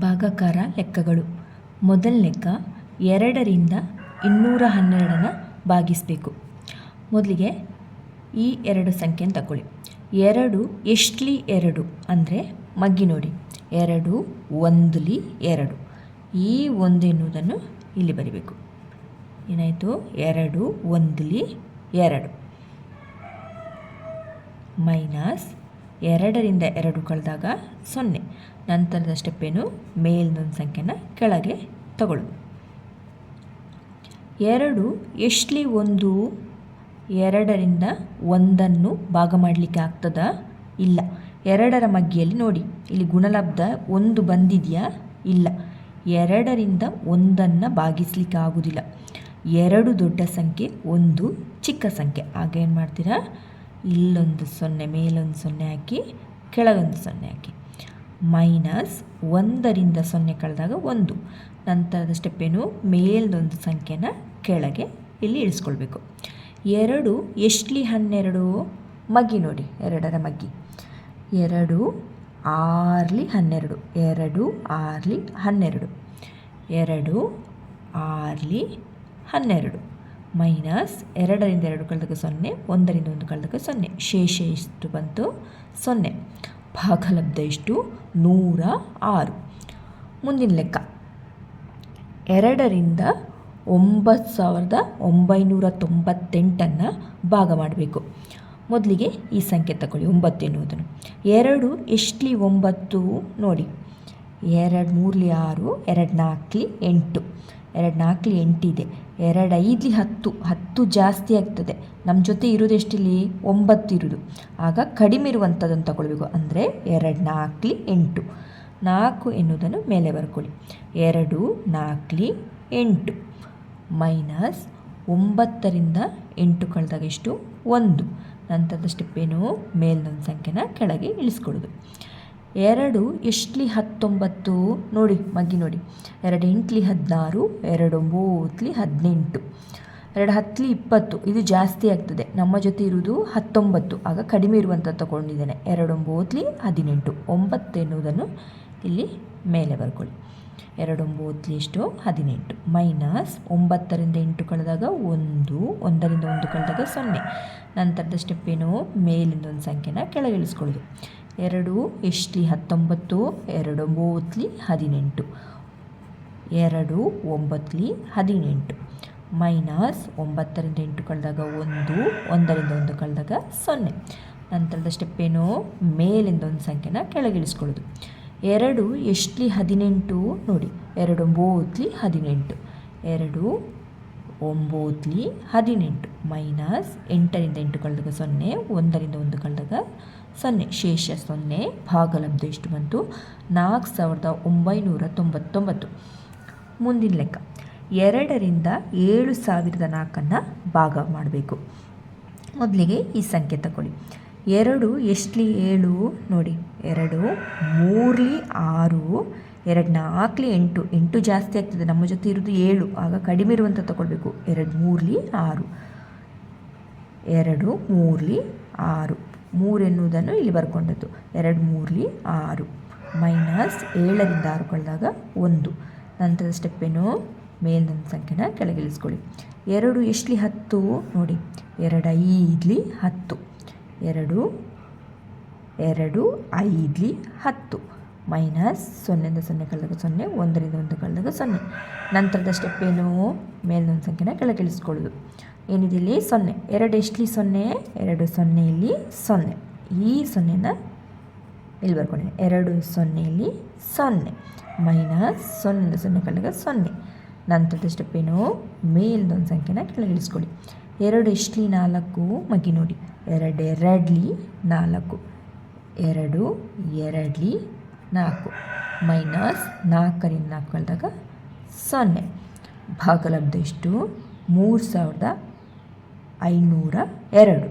ಭಾಗಾಕಾರ ಲೆಕ್ಕಗಳು. ಮೊದಲ ಲೆಕ್ಕ 2ರಿಂದ 212 ಭಾಗಿಸಬೇಕು. ಮೊದಲಿಗೆ ಈ 2 ಸಂಖ್ಯೆಯನ್ನು ತಗೊಳ್ಳಿ. 2 ಎಷ್ಟಲಿ 2 ಅಂದರೆ ಮಗ್ಗಿ ನೋಡಿ, 2 1ಲಿ 2. ಈ 1 ಎನ್ನುವುದನ್ನು ಇಲ್ಲಿ ಬರಿಬೇಕು. ಏನಾಯಿತು? 2 1ಲಿ 2 ಮೈನಸ್ 2ರಿಂದ 2 ಕಳೆದಾಗ 0. ನಂತರದ ಸ್ಟೆಪ್ಪೇನು? ಮೇಲಿನೊಂದು ಸಂಖ್ಯೆನ ಕೆಳಗೆ ತಗೊಳ್ಳೋದು. 2 ಎಷ್ಟಲಿ 1? 2ರಿಂದ 1 ಭಾಗ ಮಾಡಲಿಕ್ಕೆ ಆಗ್ತದಾ? ಇಲ್ಲ. 2ರ ಮಗ್ಗಿಯಲ್ಲಿ ನೋಡಿ, ಇಲ್ಲಿ ಗುಣಲಬ್ಧ 1 ಬಂದಿದೆಯಾ? ಇಲ್ಲ. 2ರಿಂದ 1 ಭಾಗಿಸ್ಲಿಕ್ಕೆ ಆಗೋದಿಲ್ಲ. 2 ದೊಡ್ಡ ಸಂಖ್ಯೆ, 1 ಚಿಕ್ಕ ಸಂಖ್ಯೆ. ಆಗ ಏನು ಮಾಡ್ತೀರಾ? ಇಲ್ಲೊಂದು 0, ಮೇಲೊಂದು 0 ಹಾಕಿ, ಕೆಳಗೊಂದು 0 ಹಾಕಿ. ಮೈನಸ್ 1ರಿಂದ 0 ಕಳೆದಾಗ 1. ನಂತರದ ಸ್ಟೆಪ್ಪೇನು? ಮೇಲೊಂದು ಸಂಖ್ಯೆನ ಕೆಳಗೆ ಇಲ್ಲಿ ಇಳಿಸ್ಕೊಳ್ಬೇಕು. 2 ಎಷ್ಟಲಿ 12? ಮಗ್ಗಿ ನೋಡಿ, 2ರ ಮಗ್ಗಿ. 2 6ಲಿ 12. 2 6ಲಿ 12. 2 6ಲಿ 12 ಮೈನಸ್ 2ರಿಂದ 2 ಕಳೆದಾಗ 0, 1ರಿಂದ 1 ಕಳೆದಾಗ 0. ಶೇಷ ಎಷ್ಟು ಬಂತು? 0. ಭಾಗಲಬ್ಧ ಎಷ್ಟು? 106. ಮುಂದಿನ ಲೆಕ್ಕ 2ರಿಂದ 9998 ಭಾಗ ಮಾಡಬೇಕು. ಮೊದಲಿಗೆ ಈ ಸಂಖ್ಯೆ ತಗೊಳ್ಳಿ, 9 ಎನ್ನುವುದನ್ನು. 2 ಎಷ್ಟಲಿ 9? ನೋಡಿ, 2 3ಲಿ 6, 2 4ಲಿ 8. 2 4ಲಿ 8 ಇದೆ. 2 5ಲಿ 10. 10 ಜಾಸ್ತಿ ಆಗ್ತದೆ. ನಮ್ಮ ಜೊತೆ ಇರೋದು ಎಷ್ಟಿಲ್ಲಿ? 9 ಇರೋದು. ಆಗ ಕಡಿಮೆ ಇರುವಂಥದ್ದನ್ನು ತಗೊಳ್ಬೇಕು. ಅಂದರೆ 2 4ಲಿ 8. 4 ಎನ್ನುವುದನ್ನು ಮೇಲೆ ಬರ್ಕೊಳ್ಳಿ. 2 4ಲಿ 8 ಮೈನಸ್ 9ರಿಂದ 8 ಕಳೆದಾಗ ಎಷ್ಟು? 1. ನಂತರದ ಸ್ಟೆಪ್ಪೇನು? ಮೇಲಿನೊಂದು ಸಂಖ್ಯೆನ ಕೆಳಗೆ ಇಳಿಸ್ಕೊಳ್ಳೋದು. 2 ಎಷ್ಟಲಿ 19? ನೋಡಿ, ಮಗ್ಗಿ ನೋಡಿ. 2 8ಲಿ 16, 2 9ಲಿ 18, 2 10ಲಿ 20. ಇದು ಜಾಸ್ತಿ ಆಗ್ತದೆ. ನಮ್ಮ ಜೊತೆ ಇರುವುದು 19. ಆಗ ಕಡಿಮೆ ಇರುವಂಥದ್ದು ತಗೊಂಡಿದ್ದೇನೆ. 2 9ಲಿ 18. 9 ಎನ್ನುವುದನ್ನು ಇಲ್ಲಿ ಮೇಲೆ ಬರ್ಕೊಳ್ಳಿ. 2 9ಲಿ ಎಷ್ಟು? 18 ಮೈನಸ್ 9ರಿಂದ 8 ಕಳೆದಾಗ 1, 1ರಿಂದ 1 ಕಳೆದಾಗ 0. ನಂತರದ ಸ್ಟೆಪ್ಪೇನು? ಮೇಲಿಂದ ಒಂದು ಸಂಖ್ಯೆನ ಕೆಳಗೆ ಇಳಿಸ್ಕೊಳ್ಳೋದು. 2 ಎಷ್ಟಲಿ 19? 2 9ಲಿ 18. 2 9ಲಿ 18 ಮೈನಸ್ 9ರಿಂದ 8 ಕಳೆದಾಗ 1, 1ರಿಂದ 1 ಕಳೆದಾಗ 0. ನಂತರದ ಸ್ಟೆಪ್ಪೇನು? ಮೇಲಿಂದ ಒಂದು ಸಂಖ್ಯೆನ ಕೆಳಗೆ ಇಳಿಸ್ಕೊಳ್ಳೋದು. 2 ಎಷ್ಟಲಿ 18? ನೋಡಿ, 2 9ಲಿ 18. 2 9ಲಿ 18 ಮೈನಸ್ 8ರಿಂದ 8 ಕಳೆದಾಗ 0, 1ರಿಂದ 1 ಕಳೆದಾಗ 0. ಶೇಷ 0. ಭಾಗಲಬ್ಧ ಎಷ್ಟು ಬಂತು? 4999. ಮುಂದಿನ ಲೆಕ್ಕ 2ರಿಂದ 7004 ಭಾಗ ಮಾಡಬೇಕು. ಮೊದಲಿಗೆ ಈ ಸಂಖ್ಯೆ ತಗೊಳ್ಳಿ. 2 ಎಷ್ಟಲಿ 7? ನೋಡಿ, 2 3ಲಿ 6, 2 4ಲಿ 8. 8 ಜಾಸ್ತಿ ಆಗ್ತದೆ. ನಮ್ಮ ಜೊತೆ ಇರೋದು 7. ಆಗ ಕಡಿಮೆ ಇರುವಂಥ ತಗೊಳ್ಬೇಕು. 2 3ಲಿ 6. 2 3ಲಿ 6. 3 ಎನ್ನುವುದನ್ನು ಇಲ್ಲಿ ಬರ್ಕೊಂಡದ್ದು. 2 3ಲಿ 6 ಮೈನಸ್ 7ರಿಂದ 6 ಕಳೆದಾಗ 1. ನಂತರದ ಸ್ಟೆಪ್ಪೇನು? ಮೇಲಿನೊಂದು ಸಂಖ್ಯೆನ ಕೆಳಗೆ ಇಳಿಸ್ಕೊಳ್ಳಿ. 2 ಎಷ್ಟಲಿ 10? ನೋಡಿ, 2 5ಲಿ 10. 2 5ಲಿ 10 ಮೈನಸ್ 0ರಿಂದ 0 ಕಳೆದಾಗ 0, 1ರಿಂದ 1 ಕಳೆದಾಗ 0. ನಂತರದ ಸ್ಟೆಪ್ಪೇನು? ಮೇಲಿನೊಂದು ಸಂಖ್ಯೆನ ಕೆಳಗೆ ಇಳಿಸ್ಕೊಳ್ಳೋದು. ಏನಿದೆ ಇಲ್ಲಿ? 0. 2 ಎಷ್ಟಲಿ 0? 2 0ಲಿ 0. ಈ 0ನ ಇಲ್ಲಿ ಬರ್ಕೊಂಡಿದ್ದೀನಿ. 2 0ಲಿ 0 ಮೈನಸ್ 0ರಿಂದ 0 ಕಳೆದಾಗ 0. ನಂತರದ ಸ್ಟೆಪ್ಪೇನು? ಮೇಲಿನೊಂದು ಸಂಖ್ಯೆನ ಕೆಳಗೆ ಇಳಿಸ್ಕೊಳ್ಳಿ. 2 ಎಷ್ಟಲಿ 4? ಮಗ್ಗಿ ನೋಡಿ, 2 2ಲಿ 4. 2 2ಲಿ 4 ಮೈನಸ್ 4ರಿಂದ 4 ಕಳೆದಾಗ 0. ಭಾಗಲಬ್ಧ ಎಷ್ಟು? 3502.